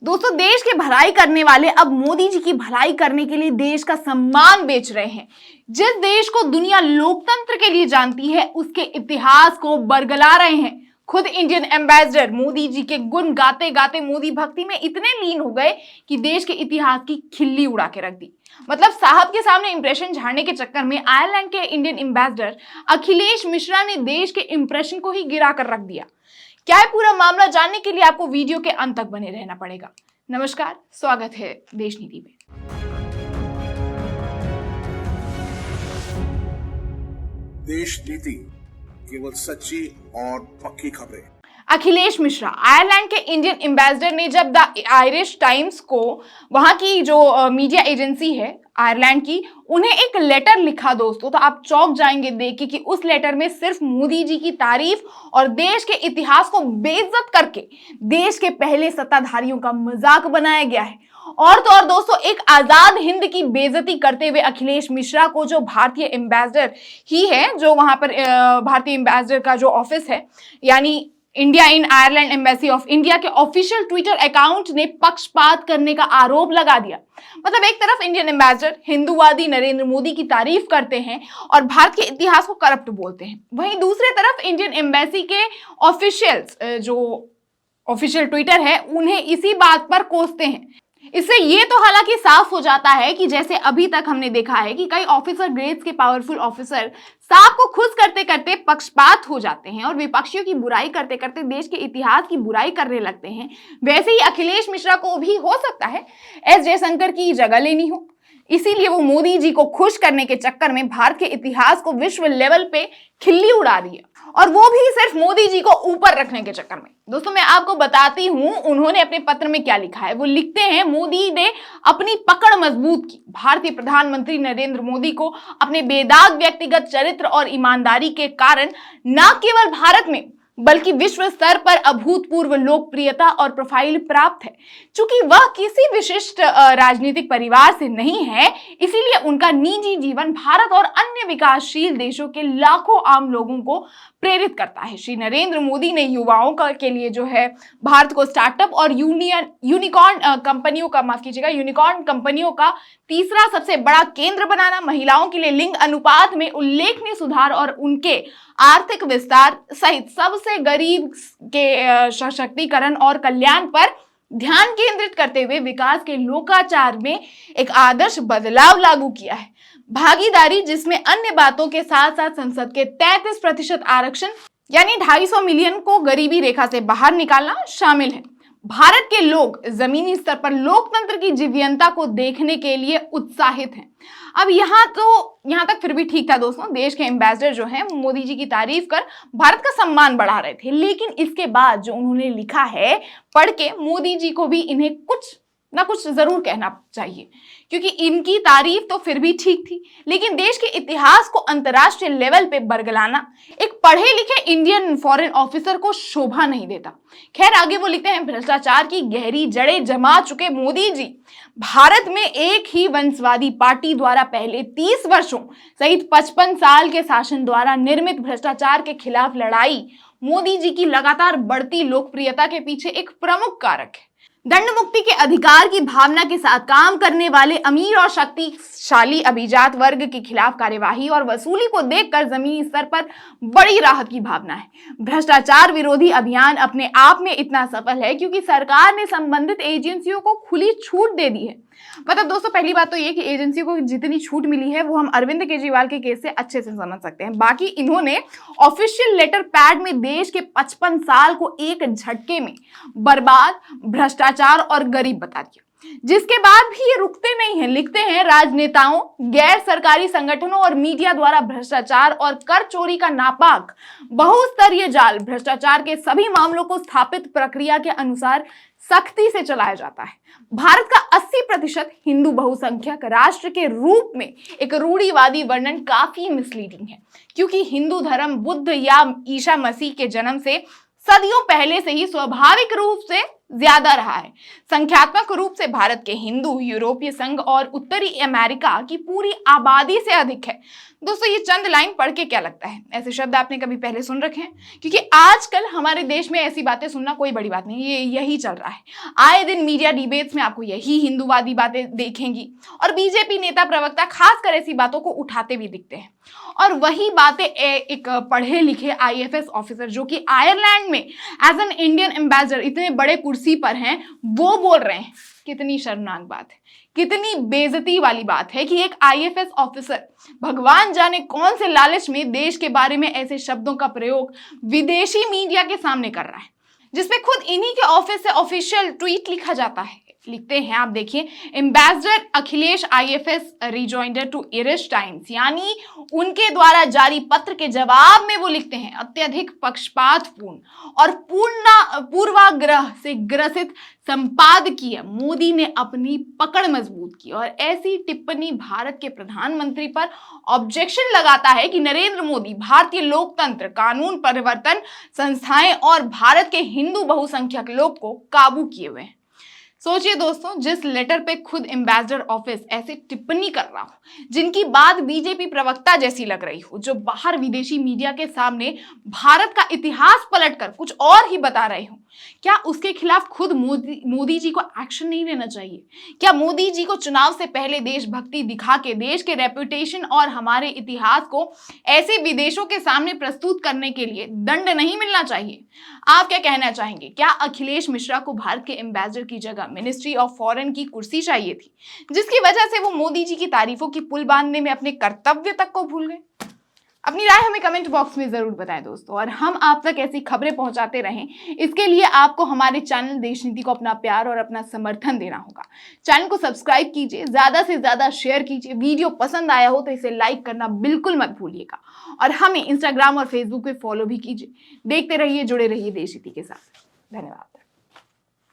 दोस्तों, देश की भलाई करने वाले अब मोदी जी की भलाई करने के लिए देश का सम्मान बेच रहे हैं। जिस देश को दुनिया लोकतंत्र के लिए जानती है, उसके इतिहास को बरगला रहे हैं। खुद इंडियन एम्बेसडर मोदी जी के गुण गाते गाते मोदी भक्ति में इतने लीन हो गए कि देश के इतिहास की खिल्ली उड़ा के रख दी। मतलब साहब के सामने इंप्रेशन झाड़ने के चक्कर में आयरलैंड के इंडियन एम्बेसडर अखिलेश मिश्रा ने देश के इंप्रेशन को ही गिरा कर रख दिया। क्या है पूरा मामला, जानने के लिए आपको वीडियो के अंत तक बने रहना पड़ेगा। नमस्कार, स्वागत है देश नीति में। देश नीति, केवल सच्ची और पक्की खबरें। अखिलेश मिश्रा, आयरलैंड के इंडियन एम्बेसडर ने जब द आयरिश टाइम्स को, वहां की जो मीडिया एजेंसी है आयरलैंड की, उन्हें एक लेटर लिखा दोस्तों, तो आप चौंक जाएंगे देख के कि उस लेटर में सिर्फ मोदी जी की तारीफ और देश के इतिहास को बेइज्जत करके देश के पहले सत्ताधारियों का मजाक बनाया गया है। और तो और दोस्तों, एक आजाद हिंद की बेइज्जती करते हुए अखिलेश मिश्रा को, जो भारतीय एम्बेसडर ही है, जो वहां पर भारतीय एम्बेसडर का जो ऑफिस है, यानी India in Ireland embassy of India के ऑफिशियल ट्विटर अकाउंट ने पक्षपात करने का आरोप लगा दिया। मतलब एक तरफ इंडियन एम्बेसडर हिंदूवादी नरेंद्र मोदी की तारीफ करते हैं और भारत के इतिहास को करप्ट बोलते हैं, वहीं दूसरी तरफ इंडियन एम्बेसी के ऑफिशियल्स, जो ऑफिशियल ट्विटर है, उन्हें इसी बात पर कोसते हैं। इससे ये तो हालांकि साफ हो जाता है कि जैसे अभी तक हमने देखा है कि कई ऑफिसर ग्रेड्स के पावरफुल ऑफिसर साहब को खुश करते करते पक्षपात हो जाते हैं और विपक्षियों की बुराई करते करते देश के इतिहास की बुराई करने लगते हैं, वैसे ही अखिलेश मिश्रा को भी हो सकता है एस जयशंकर की जगह लेनी हो। इसीलिए वो मोदी जी को खुश करने के चक्कर में भारत के इतिहास को विश्व लेवल पे खिल्ली उड़ा रही है, और वो भी सिर्फ मोदी जी को ऊपर रखने के चक्कर में। दोस्तों, मैं आपको बताती हूं उन्होंने अपने पत्र में क्या लिखा है। वो लिखते हैं, मोदी ने अपनी पकड़ मजबूत की। भारतीय प्रधानमंत्री नरेंद्र मोदी को अपने बेदाग व्यक्तिगत चरित्र और ईमानदारी के कारण न केवल भारत में बल्कि विश्व स्तर पर अभूतपूर्व लोकप्रियता और प्रोफाइल प्राप्त है। चूंकि वह किसी विशिष्ट राजनीतिक परिवार से नहीं है, इसीलिए उनका निजी जीवन भारत और अन्य विकासशील देशों के लाखों आम लोगों को प्रेरित करता है। श्री नरेंद्र मोदी ने युवाओं के लिए जो है भारत को स्टार्टअप और यूनिकॉर्न कंपनियों का तीसरा सबसे बड़ा केंद्र बनाना, महिलाओं के लिए लिंग अनुपात में उल्लेखनीय सुधार और उनके आर्थिक विस्तार सहित सबसे गरीब के सशक्तिकरण और कल्याण पर ध्यान केंद्रित करते हुए विकास के लोकाचार में एक आदर्श बदलाव लागू किया है। भागीदारी, जिसमें अन्य बातों के साथ साथ संसद के 33% आरक्षण यानी 250 मिलियन को गरीबी रेखा से बाहर निकालना शामिल है। भारत के लोग जमीनी स्तर पर लोकतंत्र की जीवंतता को देखने के लिए उत्साहित हैं। अब यहाँ तक फिर भी ठीक था दोस्तों, देश के एम्बेसडर जो हैं मोदी जी की तारीफ कर भारत का सम्मान बढ़ा रहे थे, लेकिन इसके बाद जो उन्होंने लिखा है पढ़ के मोदी जी को भी इन्हें कुछ ना कुछ जरूर कहना चाहिए, क्योंकि इनकी तारीफ तो फिर भी ठीक थी, लेकिन देश के इतिहास को अंतर्राष्ट्रीय लेवल पे बरगलाना एक पढ़े लिखे इंडियन फॉरेन ऑफिसर को शोभा नहीं देता। खैर, आगे वो लिखते हैं, भ्रष्टाचार की गहरी जड़ें जमा चुके मोदी जी भारत में एक ही वंशवादी पार्टी द्वारा पहले 30 वर्षों सहित 55 साल के शासन द्वारा निर्मित भ्रष्टाचार के खिलाफ लड़ाई मोदी जी की लगातार बढ़ती लोकप्रियता के पीछे एक प्रमुख कारक है। दंड मुक्ति के अधिकार की भावना के साथ काम करने वाले अमीर और शक्तिशाली अभिजात वर्ग के खिलाफ कार्यवाही और वसूली को देखकर जमीनी स्तर पर बड़ी राहत की भावना है। भ्रष्टाचार विरोधी अभियान अपने आप में इतना सफल है क्योंकि सरकार ने संबंधित एजेंसियों को खुली छूट दे दी है। मतलब दोस्तों, पहली बात तो ये कि एजेंसियों को जितनी छूट मिली है वो हम अरविंद केजरीवाल के केस से अच्छे से समझ सकते हैं। बाकी इन्होंने ऑफिशियल लेटर पैड में देश के 55 साल को एक झटके में बर्बाद, भ्रष्टाचार और गरीब बता दिया। जिसके बाद भी ये रुकते नहीं हैं, लिखते हैं, राजनेताओं, गैर सरकारी संगठनों और मीडिया द्वारा भ्रष्टाचार और कर चोरी का नापाक बहुस्तरीय जाल भ्रष्टाचार के सभी मामलों को स्थापित प्रक्रिया के अनुसार सख्ती से चलाया जाता है। भारत का 80% हिंदू बहुसंख्यक राष्ट्र के रूप में एक रूढ़िवादी वर्णन काफी मिसलीडिंग है, क्योंकि हिंदू धर्म बुद्ध या ईसा मसीह के जन्म से सदियों पहले से ही स्वाभाविक रूप से ज्यादा रहा है। संख्यात्मक रूप से भारत के हिंदू यूरोपीय संघ और उत्तरी अमेरिका की पूरी आबादी से अधिक है। दोस्तों, ये चंद लाइन पढ़ के क्या लगता है? ऐसे शब्द आपने कभी पहले सुन रखे हैं? क्योंकि आजकल हमारे देश में ऐसी बातें सुनना कोई बड़ी बात नहीं, ये यही चल रहा है। आए दिन मीडिया डिबेट्स में आपको यही हिंदूवादी बातें देखेंगी और बीजेपी नेता प्रवक्ता खासकर ऐसी बातों को उठाते भी दिखते हैं। और वही बातें एक पढ़े लिखे आईएफएस ऑफिसर जो कि आयरलैंड में एज एन इंडियन एम्बेसडर इतने बड़े कुर्सी पर हैं, वो बोल रहे हैं। कितनी शर्मनाक बात है, कितनी बेइज्जती वाली बात है कि एक आईएफएस ऑफिसर भगवान जाने कौन से लालच में देश के बारे में ऐसे शब्दों का प्रयोग विदेशी मीडिया के सामने कर रहा है, जिसमें खुद इन्हीं के ऑफिस से ऑफिशियल ट्वीट लिखा जाता है। लिखते हैं, आप देखिए, ambassador Akhilesh IFS rejoinder to Irish Times, यानी उनके द्वारा जारी पत्र के जवाब में वो लिखते हैं, अत्यधिक पक्षपातपूर्ण और पूर्वाग्रह से ग्रसित संपादकीय मोदी ने अपनी पकड़ मजबूत की और ऐसी टिप्पणी भारत के प्रधानमंत्री पर ऑब्जेक्शन लगाता है कि नरेंद्र मोदी भारतीय लोकतंत्र, कानून परिवर्तन संस्थाएं और भारत के हिंदू बहुसंख्यक लोग को काबू किए हुए हैं। सोचिए दोस्तों, जिस लेटर पे खुद एम्बेसडर ऑफिस ऐसे टिप्पणी कर रहा हो, जिनकी बात बीजेपी प्रवक्ता जैसी लग रही हो, जो बाहर विदेशी मीडिया के सामने भारत का इतिहास पलटकर कुछ और ही बता रहे हो, क्या उसके खिलाफ खुद मोदी जी को एक्शन नहीं लेना चाहिए? क्या मोदी जी को चुनाव से पहले देशभक्ति दिखा के देश के रेपुटेशन और हमारे इतिहास को ऐसे विदेशों के सामने प्रस्तुत करने के लिए दंड नहीं मिलना चाहिए? आप क्या कहना चाहेंगे? क्या अखिलेश मिश्रा को भारत के एम्बेसडर की जगह मिनिस्ट्री ऑफ फॉरेन की कुर्सी चाहिए थी, जिसकी वजह से वो मोदी जी की तारीफों की पुल बांधने में अपने कर्तव्य तक को भूल गए? अपनी राय हमें कमेंट बॉक्स में जरूर बताएं दोस्तों, और हम आप तक ऐसी खबरें पहुंचाते रहें, इसके लिए आपको हमारे चैनल देश नीति को अपना प्यार और अपना समर्थन देना होगा। चैनल को सब्सक्राइब कीजिए, ज्यादा से ज्यादा शेयर कीजिए, वीडियो पसंद आया हो तो इसे लाइक करना बिल्कुल मत भूलिएगा, और हमें इंस्टाग्राम और फेसबुक पे फॉलो भी कीजिए। देखते रहिए, जुड़े रहिए देश नीति के साथ। धन्यवाद।